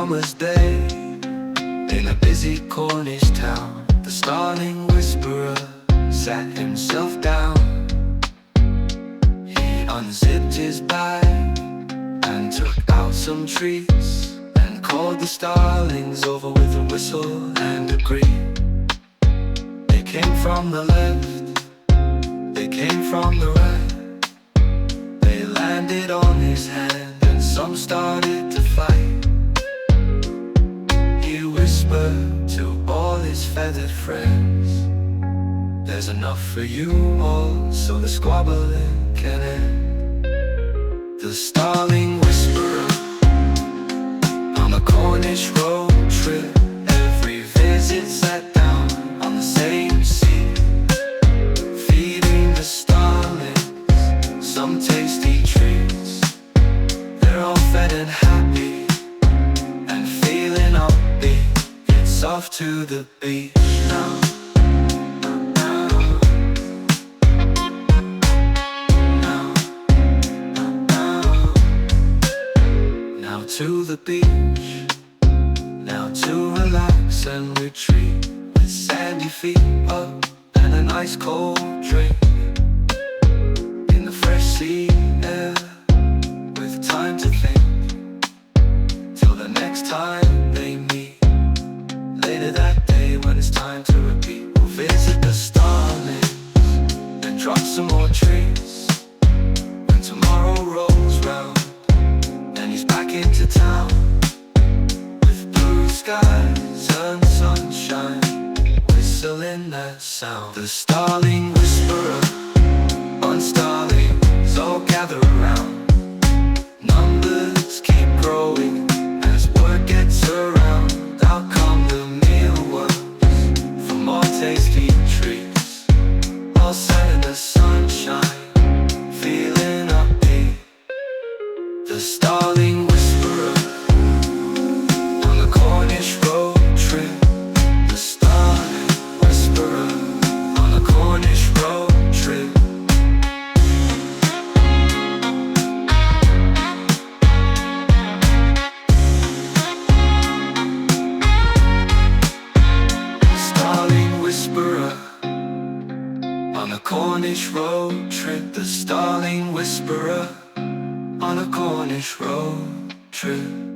summer's day, in a busy Cornish town, the starling whisperer sat himself down. He unzipped his bag and took out some treats, and called the starlings over with a whistle and a greet. They came from the left, they came from the right, they landed on his hand and some started to fight. He whispered to all his feathered friends, "There's enough for you all, so the squabbling can end." The starling whisperer on a Cornish road trip, every visit sat down on the same seat, feeding the starlings some tasty treats. They're all fed and happy and feeling upbeat. It's off to the beach now. To the beach, now to relax and retreat, with sandy feet up and a nice cold drink, in the fresh sea air, with time to think, till the next time they meet, later that day when it's time to repeat. We'll visit the starlings and drop some more treats, when tomorrow rolls round and he's back into town, with blue skies and sunshine, whistling that sound. The starling whisperer on starlings all gather around. Numbers keep growing as word gets around. Out come the mealworms for more tasty treats, all sat in the sunshine, feeling upbeat. The starling whisperer on the Cornish road trip, the starling whisperer on the Cornish road trip. The starling whisperer on the Cornish road trip, the starling whisperer on a Cornish road trip.